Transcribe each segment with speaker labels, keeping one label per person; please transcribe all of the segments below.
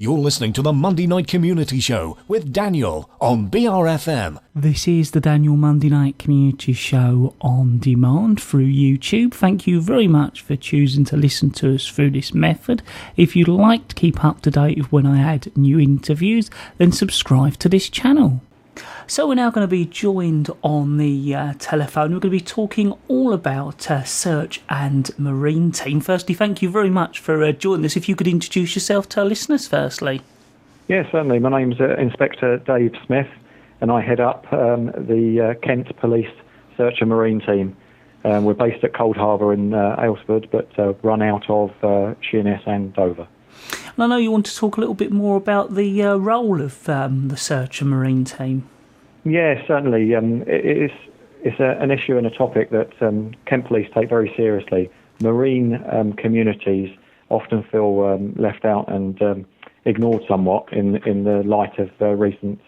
Speaker 1: You're listening to the Monday Night Community Show with Daniel on BRFM.
Speaker 2: This is the Daniel Monday Night Community Show on demand through YouTube. Thank you very much for choosing to listen to us through this method. If you'd like to keep up to date with when I add new interviews, then subscribe to this channel. So we're now going to be joined on the telephone. We're going to be talking all about search and marine team. Firstly, thank you very much for joining us. If you could introduce yourself to our listeners firstly.
Speaker 3: Yes, certainly. My name's Inspector Dave Smith, and I head up the Kent Police Search and Marine Team. We're based at Cold Harbour in Aylesford, but run out of Sheerness and Dover.
Speaker 2: And I know you want to talk a little bit more about the role of the Search and Marine Team.
Speaker 3: Yeah, certainly. It's an issue and a topic that Kent Police take very seriously. Marine communities often feel left out and ignored somewhat in the light of recent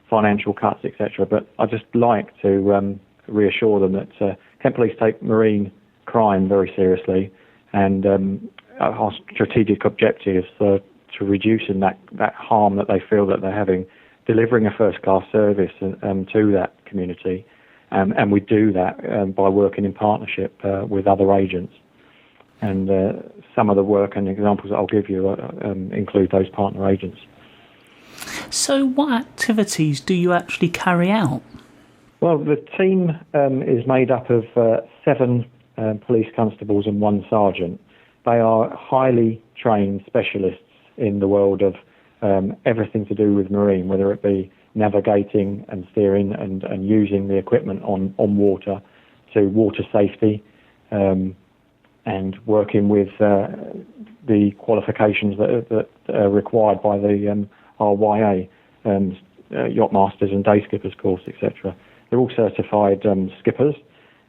Speaker 3: financial cuts, etc. But I just like to reassure them that Kent Police take marine crime very seriously, and our strategic objectives to reducing that harm that they feel that they're having, delivering a first-class service to that community, and we do that by working in partnership with other agents. And some of the work and examples that I'll give you include those partner agents.
Speaker 2: So what activities do you actually carry out?
Speaker 3: Well, the team is made up of 7 police constables and 1 sergeant. They are highly trained specialists in the world of everything to do with marine, whether it be navigating and steering and using the equipment on water, to water safety, and working with the qualifications that are required by the RYA, yacht masters and day skippers course, etc. They're all certified skippers,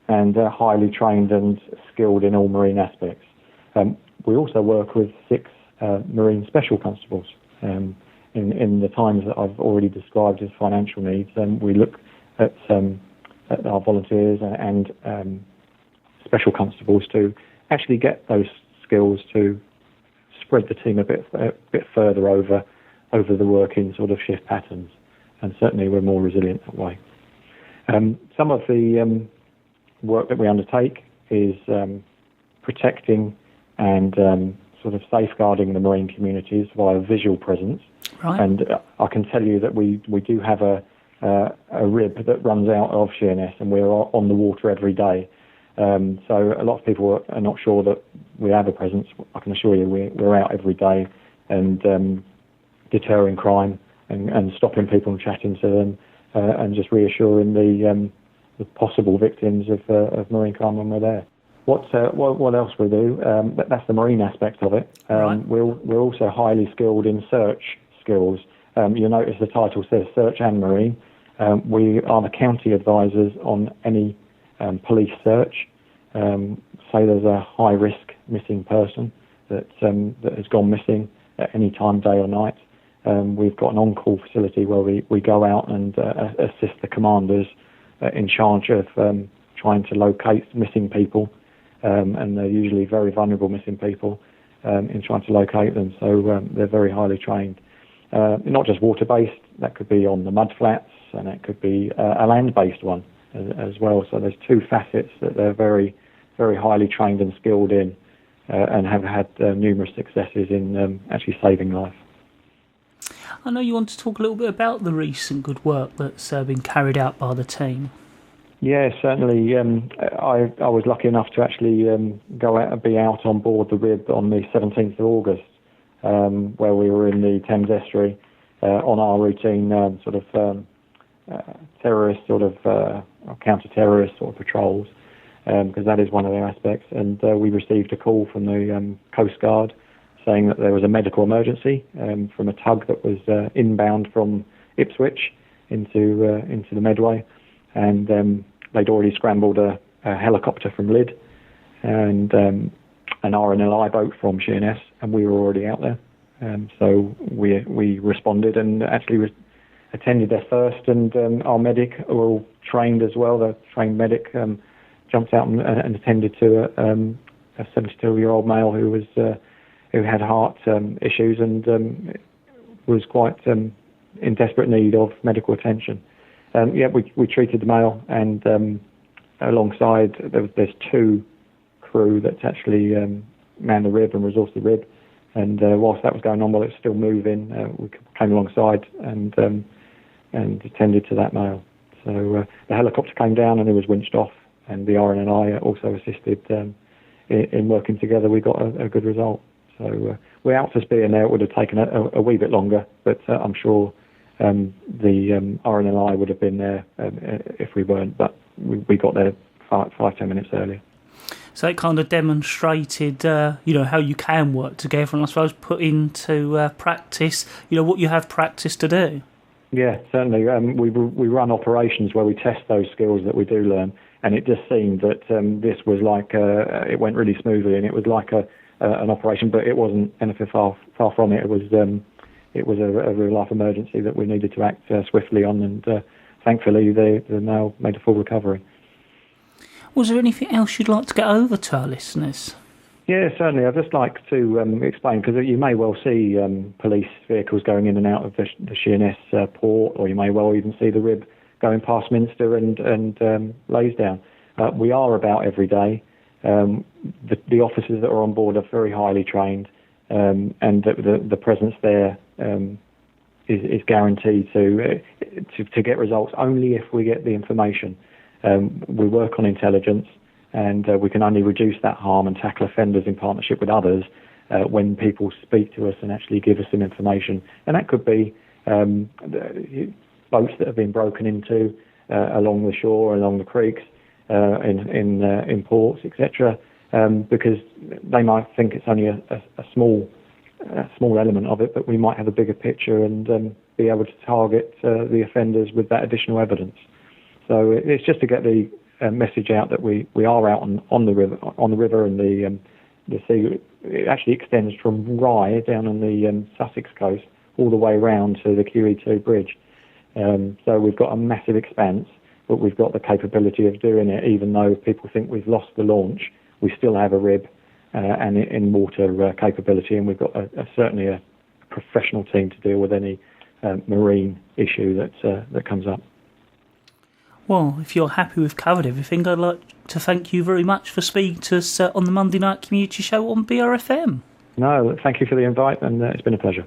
Speaker 3: and they're highly trained and skilled in all marine aspects. We also work with 6 marine special constables. In the times that I've already described as financial needs, we look at our volunteers and special constables to actually get those skills to spread the team a bit further over the working sort of shift patterns, and certainly we're more resilient that way. Some of the work that we undertake is protecting and sort of safeguarding the marine communities via visual presence.
Speaker 2: Right.
Speaker 3: And I can tell you that we do have a rib that runs out of Sheerness, and we're on the water every day. So a lot of people are not sure that we have a presence. I can assure you we're out every day and deterring crime and stopping people and chatting to them and just reassuring the possible victims of marine crime when we're there. What else we do? That's the marine aspect of it.
Speaker 2: Right.
Speaker 3: We're also highly skilled in search skills. You'll notice the title says Search and Marine. We are the county advisors on any police search. Say there's a high-risk missing person that has gone missing at any time, day or night. We've got an on-call facility where we go out and assist the commanders in charge of trying to locate missing people. And they're usually very vulnerable missing people in trying to locate them. So they're very highly trained. Not just water-based, that could be on the mud flats, and it could be a land-based one as well. So there's 2 facets that they're very, very highly trained and skilled in, and have had numerous successes in actually saving life.
Speaker 2: I know you want to talk a little bit about the recent good work that's been carried out by the team.
Speaker 3: Yeah, certainly. I was lucky enough to actually go out and be out on board the RIB on the 17th of August, where we were in the Thames Estuary on our routine terrorist counter-terrorist sort of patrols, because that is one of their aspects. And we received a call from the Coast Guard saying that there was a medical emergency from a tug that was inbound from Ipswich into the Medway. And they'd already scrambled a helicopter from Lydd and an RNLI boat from Sheerness, and we were already out there. So we responded and actually attended there first, and our medic, who were all trained as well, the trained medic, jumped out and attended to a 72-year-old male who had heart issues, and was quite in desperate need of medical attention. We treated the male, and alongside there's two crew that actually manned the rib and resourced the rib. And whilst that was going on, while it was still moving, we came alongside and attended to that male. So the helicopter came down and it was winched off, and the RNLI also assisted in working together. We got a good result. So without us being there, it would have taken a wee bit longer, but I'm sure the RNLI would have been there if we weren't. But we got there 5-10 minutes earlier.
Speaker 2: So it kind of demonstrated, how you can work together, and I suppose put into practice, what you have practiced to do. Yeah,
Speaker 3: certainly. We run operations where we test those skills that we do learn, and it just seemed that this was like it went really smoothly, and it was like an operation, but it wasn't anything far from it. It was a real life emergency that we needed to act swiftly on, and thankfully the male made a full recovery.
Speaker 2: Was there anything else you'd like to get over to our listeners?
Speaker 3: Yeah, certainly. I'd just like to explain, because you may well see police vehicles going in and out of the Sheerness port, or you may well even see the rib going past Minster and Laysdown. We are about every day. The officers that are on board are very highly trained, and the presence there is guaranteed to get results only if we get the information. We work on intelligence, and we can only reduce that harm and tackle offenders in partnership with others when people speak to us and actually give us some information. And that could be boats that have been broken into along the shore, along the creeks, in ports, etc., because they might think it's only a small element of it, but we might have a bigger picture and be able to target the offenders with that additional evidence. So it's just to get the message out that we are out on the river, and the sea. It actually extends from Rye down on the Sussex coast all the way round to the QE2 bridge. So we've got a massive expanse, but we've got the capability of doing it. Even though people think we've lost the launch, we still have a rib and in water capability, and we've got certainly a professional team to deal with any marine issue that comes up.
Speaker 2: Well, if you're happy we've covered everything, I'd like to thank you very much for speaking to us on the Monday Night Community Show on BRFM.
Speaker 3: No, thank you for the invite, and it's been a pleasure.